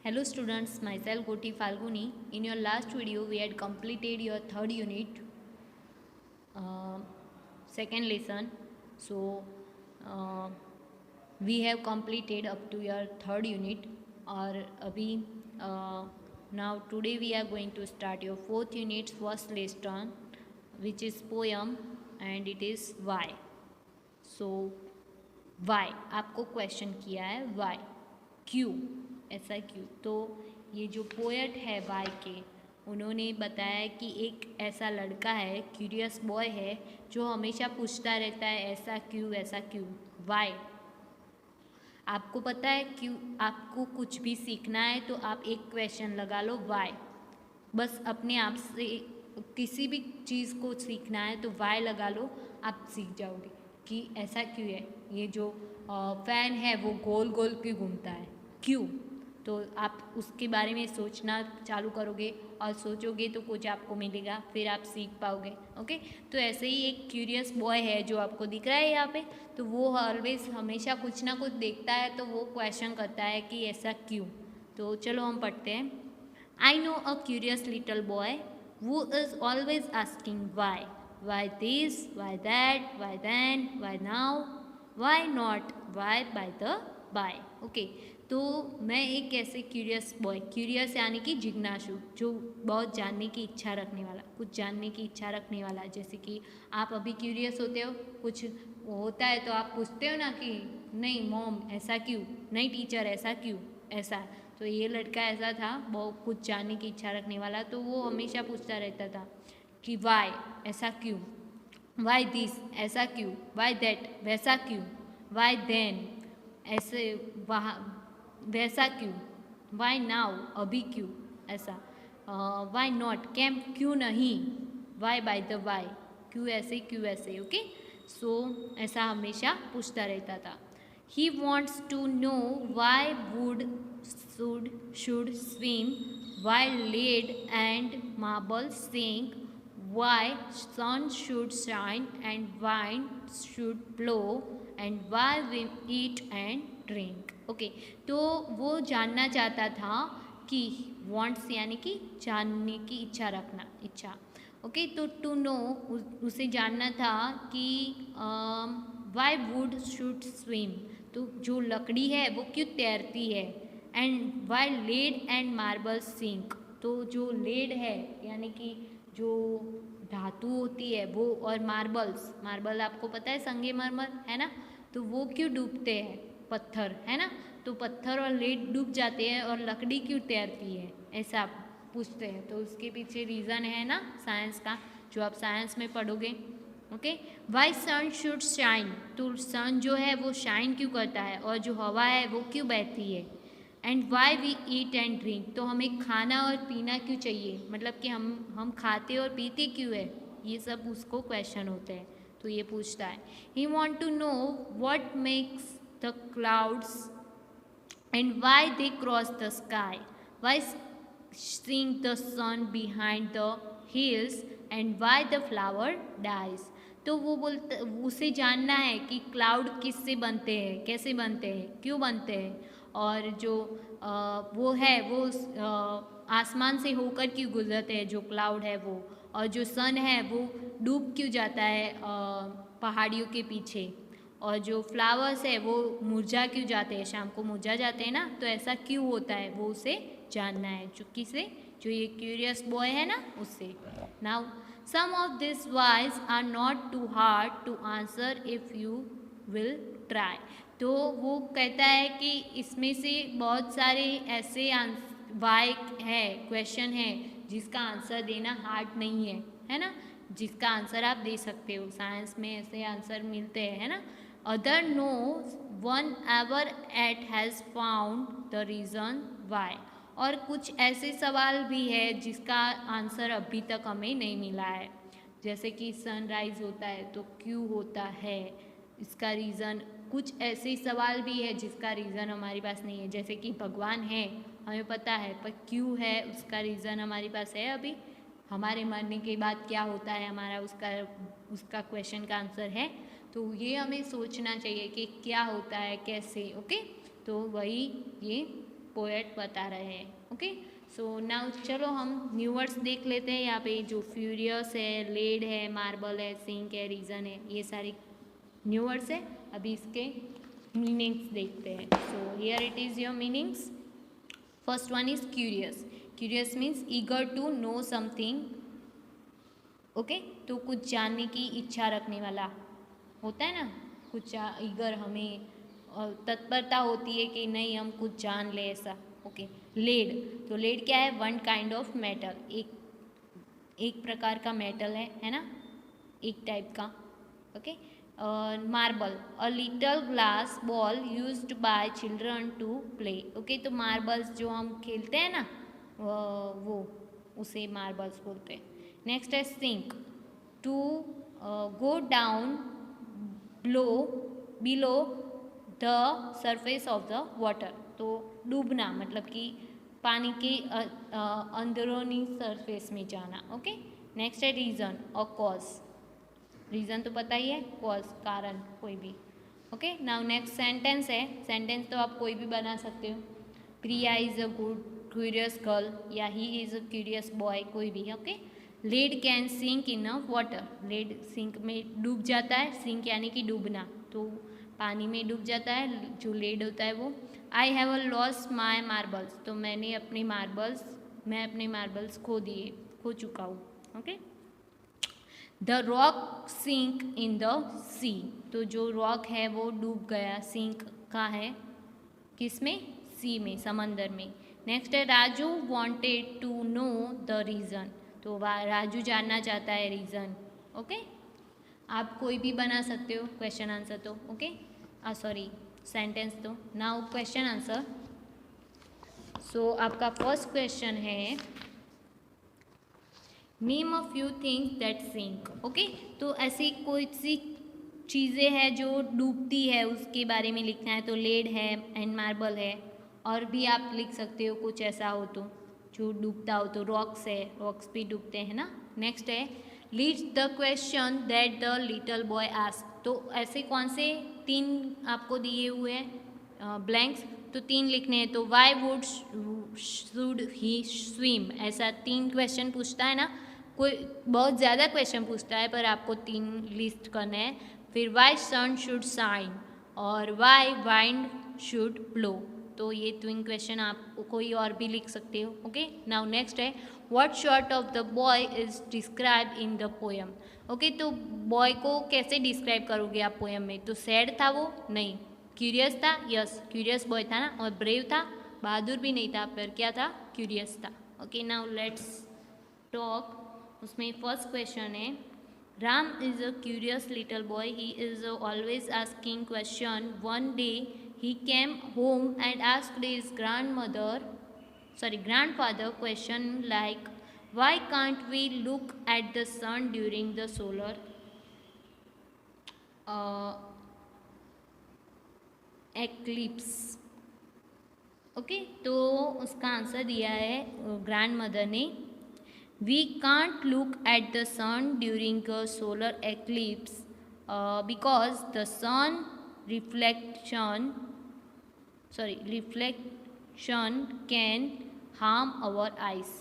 Hello students, myself Goti Falguni. In your last video, we had completed your third unit, uh, second lesson. So, uh, we have completed up to your third unit. और अभी now today we are going to start your fourth unit's first lesson, which is poem, and it is why. So, why आपको question किया है Y क्यों, ऐसा क्यों। तो ये जो पोएट है वाई के, उन्होंने बताया कि एक ऐसा लड़का है, क्यूरियस बॉय है, जो हमेशा पूछता रहता है ऐसा क्यों ऐसा क्यों, वाई। आपको पता है क्यों, आपको कुछ भी सीखना है तो आप एक क्वेश्चन लगा लो वाई, बस अपने आप से किसी भी चीज़ को सीखना है तो वाई लगा लो, आप सीख जाओगे कि ऐसा क्यों है। ये जो फ़ैन है वो गोल गोल क्यों घूमता है, क्यों। तो आप उसके बारे में सोचना चालू करोगे और सोचोगे तो कुछ आपको मिलेगा, फिर आप सीख पाओगे। ओके, तो ऐसे ही एक क्यूरियस बॉय है जो आपको दिख रहा है यहाँ पे, तो वो ऑलवेज हमेशा कुछ ना कुछ देखता है, तो वो क्वेश्चन करता है कि ऐसा क्यों। तो चलो हम पढ़ते हैं। I know a curious little boy who is always asking why. Why this, why that, why then, why now, why not, why by the by. Okay, तो मैं एक ऐसे क्यूरियस बॉय, क्यूरियस यानी कि जिज्ञासु, जो बहुत जानने की इच्छा रखने वाला, कुछ जानने की इच्छा रखने वाला। जैसे कि आप अभी क्यूरियस होते हो, कुछ होता है तो आप पूछते हो ना कि नहीं मॉम ऐसा क्यों, नहीं टीचर ऐसा क्यों, ऐसा। तो ये लड़का ऐसा था, बहुत कुछ जानने की इच्छा रखने वाला, तो वो हमेशा पूछता रहता था कि वाई ऐसा क्यों, वाई दिस ऐसा क्यों, वाई दैट वैसा क्यों, वाई देन ऐसे वहाँ वैसा क्यों, वाई नाउ अभी क्यों, ऐसा। वाई नॉट कैम क्यों नहीं, वाई बाय द वाई क्यों ऐसे क्यों ऐसे। ओके, सो ऐसा हमेशा पूछता रहता था। He wants to know why wood should swim, why lead and marble sink, why sun should shine and wind should blow, and why we eat and drink. Okay, तो वो जानना चाहता था कि wants यानी कि जानने की इच्छा रखना, इच्छा। ओके, तो टू नो उसे जानना था कि वाई वुड शुड स्विम, तो जो लकड़ी है वो क्यों तैरती है। And why lead and marble sink, तो जो लेड है यानी कि जो धातु होती है वो, और मार्बल्स, मार्बल आपको पता है संगमरमर है ना, तो वो क्यों डूबते हैं, पत्थर है ना, तो पत्थर और लेड डूब जाते हैं और लकड़ी क्यों तैरती है, ऐसा पूछते हैं। तो उसके पीछे रीज़न है ना साइंस का, जो आप साइंस में पढ़ोगे। Okay, why sun should shine, तो सन जो है वो शाइन क्यों करता है, और जो हवा है वो क्यों बहती है। And why we eat and drink, तो हमें खाना और पीना क्यों चाहिए, मतलब कि हम खाते और पीते क्यों है, ये सब उसको क्वेश्चन होते हैं, तो ये पूछता है। He want to know what makes the clouds and why they cross the sky, why sing the sun behind the hills, and why the flower dies। तो वो बोलते, उसे जानना है कि क्लाउड किससे बनते हैं, कैसे बनते हैं, क्यों बनते हैं, और जो वो है वो आसमान से होकर क्यों गुजरते हैं, जो क्लाउड है वो, और जो सन है वो डूब क्यों जाता है पहाड़ियों के पीछे, और जो फ्लावर्स है वो मुरझा क्यों जाते हैं, शाम को मुरझा जाते हैं ना, तो ऐसा क्यों होता है, वो उसे जानना है। जो किसे, जो ये क्यूरियस बॉय है ना, उससे। Now some of this whys are not too hard to answer if you will try. तो वो कहता है कि इसमें से बहुत सारे ऐसे वाई है, क्वेश्चन है जिसका आंसर देना हार्ड नहीं है ना, जिसका आंसर आप दे सकते हो, साइंस में ऐसे आंसर मिलते हैं, है ना। Other no one ever at has found the reason why, और कुछ ऐसे सवाल भी है जिसका आंसर अभी तक हमें नहीं मिला है। जैसे कि सनराइज़ होता है तो क्यों होता है, इसका रीज़न। कुछ ऐसे सवाल भी है जिसका रीज़न हमारे पास नहीं है, जैसे कि भगवान है हमें पता है, पर क्यों है उसका रीज़न हमारे पास है अभी, हमारे मरने के बाद क्या होता है हमारा, उसका क्वेश्चन का आंसर है। तो ये हमें सोचना चाहिए कि क्या होता है कैसे। ओके, तो वही ये पोएट बता रहे हैं। ओके, सो नाउ चलो हम न्यू वर्ड्स देख लेते हैं। यहाँ पे जो फ्यूरियस है, लेड है, मार्बल है, सिंक है, रीज़न है, ये सारी न्यू वर्ड्स है। अभी इसके मीनिंग्स देखते हैं। So here it is your meanings. First one is curious. Curious means eager to know something. Okay, तो कुछ जानने की इच्छा रखने वाला होता है ना, कुछ ईगर, हमें तत्परता होती है कि नहीं हम कुछ जान ले ऐसा। ओके, लेड, तो लेड क्या है? वन काइंड ऑफ मेटल, एक प्रकार का मेटल है ना, एक टाइप का। Okay, marble, a little glass ball used by children to play. Okay, तो मार्बल्स जो हम खेलते हैं ना, वो उसे मार्बल्स बोलते हैं। नेक्स्ट है sink, to go down below the surface of the water, तो डूबना मतलब कि पानी के अंदरूनी सरफेस में जाना। ओके, नेक्स्ट है रीज़न और कॉज। रीज़न तो पता ही है, कॉज कारण कोई भी। ओके, नाउ नेक्स्ट सेंटेंस है। सेंटेंस तो आप कोई भी बना सकते हो। Priya is a good curious girl, या he is a curious boy, कोई भी। Okay, lead can sink in a water, lead sink में डूब जाता है। सिंक यानी कि डूबना, तो पानी में डूब जाता है जो लेड होता है वो। I have a lost my marbles, तो मैं अपने मार्बल्स खो चुका हूँ। Okay, the rock sink in the sea, तो जो रॉक है वो डूब गया। सिंक का है किस में? सी में, समंदर में। नेक्स्ट है Raju wanted to know the reason, तो राजू जानना चाहता है रीज़न। ओके, आप कोई भी बना सकते हो क्वेश्चन आंसर तो। ओके, सॉरी सेंटेंस तो। Now question answer. सो आपका फर्स्ट क्वेश्चन है name a few things that sink. Okay, तो ऐसी कोई सी चीज़ें हैं जो डूबती है, उसके बारे में लिखना है। तो लेड है एंड मार्बल है, और भी आप लिख सकते हो कुछ ऐसा हो तो जो डूबता हो। तो रॉक्स है, रॉक्स भी डूबते हैं ना। नेक्स्ट है read the question that the little boy asked, तो ऐसे कौन से 3 आपको दिए हुए हैं ब्लैंक्स, तो 3 लिखने हैं। तो why would should he swim, ऐसा 3 क्वेश्चन पूछता है ना, कोई बहुत ज़्यादा क्वेश्चन पूछता है पर आपको 3 लिस्ट करना है। फिर वाई सन शुड शाइन, और वाई वाइंड शुड ब्लो, तो ये 3 क्वेश्चन आप कोई और भी लिख सकते हो। ओके, नाउ नेक्स्ट है what sort of the boy is describe in the poem. Okay, तो बॉय को कैसे डिस्क्राइब करोगे आप पोएम में? तो सैड था वो? नहीं। क्यूरियस था? यस, क्यूरियस बॉय था ना। और ब्रेव था? बहादुर भी नहीं था, पर क्या था? क्यूरियस था। Okay, now let's talk. उसमें फर्स्ट क्वेश्चन है Ram is a curious little boy, he is always asking question. One day he came home and asked his grandfather question like, why can't we look at the sun during the solar eclipse? Okay, तो उसका answer दिया है grandmother ने, we can't look at the sun during a solar eclipse because the sun reflection can harm our eyes.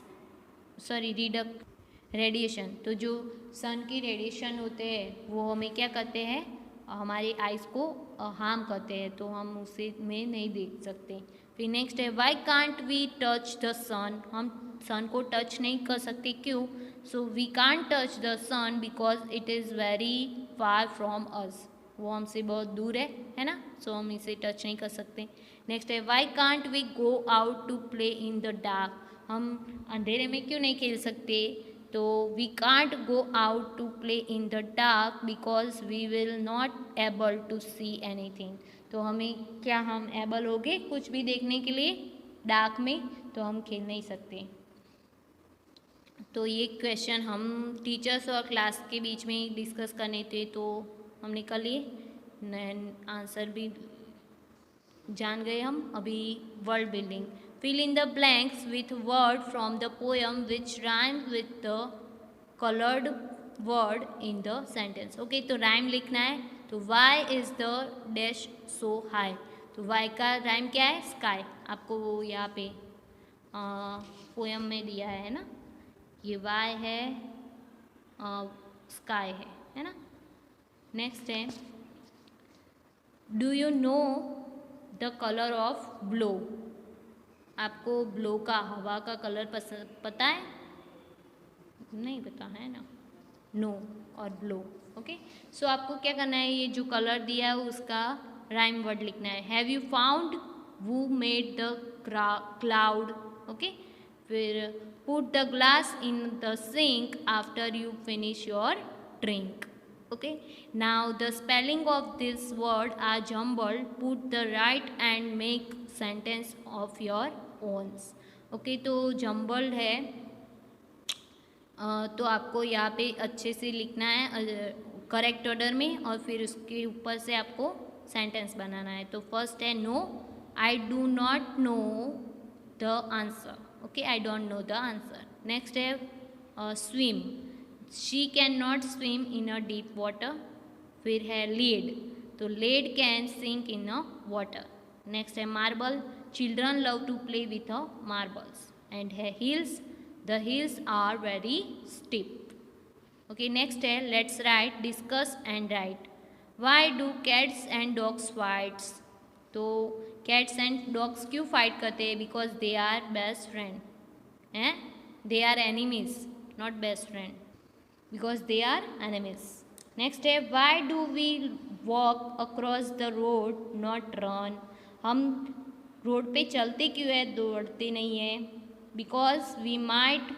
Radiation, तो जो सन की radiation होते हैं वो हमें क्या करते हैं? हमारी आइज़ को हार्म करते हैं, तो हम उसे में नहीं देख सकते। फिर नेक्स्ट है why can't we touch the sun, हम सन को टच नहीं कर सकते, क्यों? So we can't touch the sun because it is very far from us, वो हमसे बहुत दूर है ना, सो हम इसे टच नहीं कर सकते। नेक्स्ट है why can't we go out to play in the dark, हम अंधेरे में क्यों नहीं खेल सकते? तो we can't go out to play in the dark because we will not able to see anything, तो हम एबल हो गए कुछ भी देखने के लिए डार्क में, तो हम खेल नहीं सकते। तो ये क्वेश्चन हम टीचर्स और क्लास के बीच में डिस्कस करने थे, तो हमने कर लिए, आंसर भी जान गए हम। अभी word building, fill in the blanks with word from the poem which rhymes with the colored word in the sentence. Okay, तो राइम लिखना है। तो why is the dash so high, तो वाई का राइम क्या है? स्काई। आपको वो यहाँ पे पोयम में दिया है ना, ये वाई है, स्काई है ना। नेक्स्ट है, do you know the colour of blow? आपको ब्लो का, हवा का कलर पता है? नहीं पता है ना, नो और ब्लो। ओके, सो आपको क्या करना है, ये जो कलर दिया है उसका राइम वर्ड लिखना है। Have you found who made the cloud? Okay, फिर put the glass in the sink after you finish your drink. Okay, now the spelling of this word are jumbled, put the right and make sentence of your owns. Okay, तो jumbled है, तो आपको यहाँ पे अच्छे से लिखना है करेक्ट ऑर्डर में, और फिर उसके ऊपर से आपको सेंटेंस बनाना है। तो फर्स्ट है know, I do not know the answer. Okay, I don't know the answer. Next है swim, she can not swim in a deep water. फिर है लीड, तो lead can sink in a water. Next है marble, children love to play with a marbles. And है hills, the hills are very steep. Okay, next है let's write, discuss and write. Why do cats and dogs fights? तो cats and dogs क्यों fight करते हैं? Because they are best friend हैं, they are enemies not best friend, because they are enemies. Next है why do we walk across the road not run? हम road पे चलते क्यों है, दौड़ते नहीं है? Because we might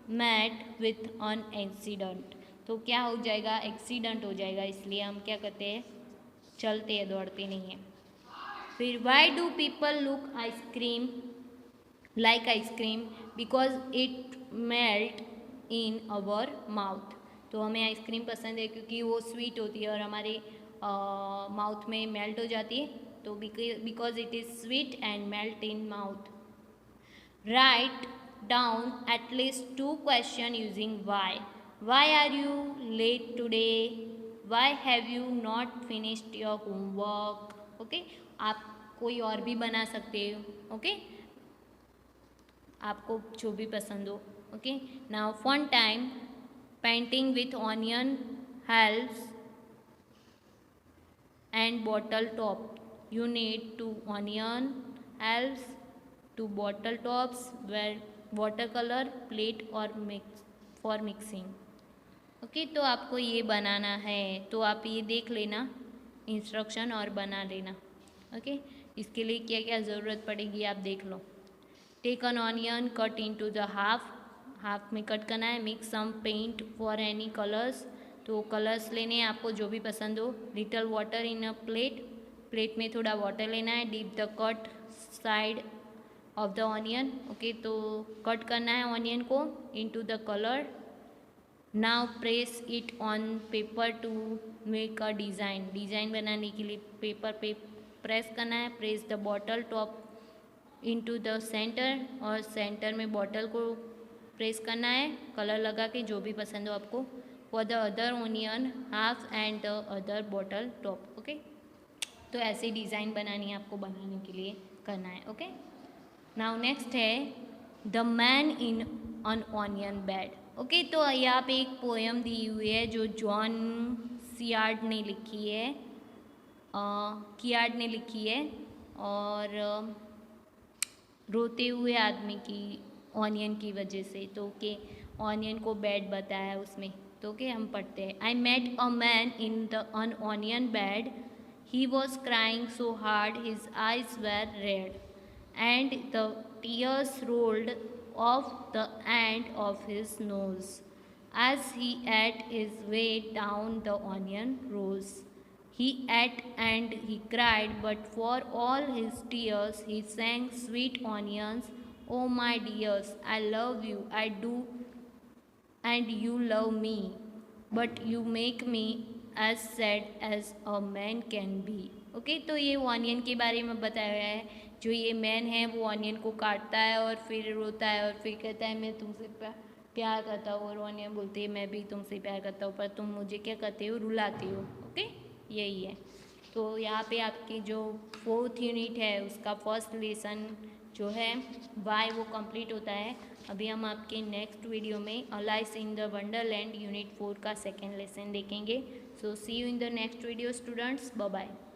met with an accident. तो क्या हो जाएगा, एक्सीडेंट हो जाएगा, इसलिए हम क्या करते हैं, चलते हैं, दौड़ते नहीं हैं। फिर why do people look ice cream like ice cream? Because it melt in our mouth. तो हमें आइसक्रीम पसंद है क्योंकि वो स्वीट होती है और हमारे माउथ में मेल्ट हो जाती है, तो because it is sweet and melt in mouth. Write down at least 2 questions using why. Why are you late today? Why have you not finished your homework? Okay, आप कोई और भी बना सकते हो। ओके, आपको जो भी पसंद हो। Okay, now fun time, painting with onion helps and bottle top. You need 2 onion helps, 2 bottle tops, where watercolor plate और mix for mixing. ओके, तो आपको ये बनाना है, तो आप ये देख लेना इंस्ट्रक्शन और बना लेना। ओके, इसके लिए क्या क्या ज़रूरत पड़ेगी आप देख लो। Take an onion, cut into the half में कट करना है। Mix some paint for any colours, तो कलर्स लेने हैं आपको जो भी पसंद हो। Little water in a plate में थोड़ा वाटर लेना है। Dip the cut side of the onion. Okay, तो कट करना है ऑनियन को into the colour. Now press it on paper to make a design बनाने के लिए पेपर पे प्रेस करना है। Press the bottle top into the centre, और सेंटर में बॉटल को प्रेस करना है कलर लगा के, जो भी पसंद हो आपको। For the other onion half and the other bottle top. Okay, तो ऐसी डिज़ाइन बनानी है आपको, बनाने के लिए करना है। ओके, नाउ नेक्स्ट है the man in an onion bed. Okay, तो यहाँ पे एक पोएम दी हुई है जो जॉन कियार्ड ने लिखी है, और रोते हुए आदमी की ऑनियन की वजह से, तो के ऑनियन को बेड बताया है उसमें। तो के हम पढ़ते हैं, I met a man in the an onion bed, he was crying so hard his eyes were red and the tears rolled off the end of his nose as he ate his way down the onion rows. He ate and he cried, but for all his tears he sang sweet onions. Oh my dears, I love you, I do, and you love me, but you make me as sad as a man can be. Okay, तो ये onion के बारे में बताया गया है। जो ये मैन है वो ऑनियन को काटता है और फिर रोता है और फिर कहता है मैं तुमसे प्यार करता हूँ, और ऑनियन बोलती है मैं भी तुमसे प्यार करता हूँ, पर तुम मुझे क्या करते हो, रुलाते हो। ओके, यही है। तो यहाँ पे आपकी जो 4th यूनिट है उसका फर्स्ट लेसन जो है वाई वो कंप्लीट होता है। अभी हम आपके नेक्स्ट वीडियो में Alice in the Wonderland unit 4 का सेकेंड लेसन देखेंगे। So see you in the next video students, bye bye.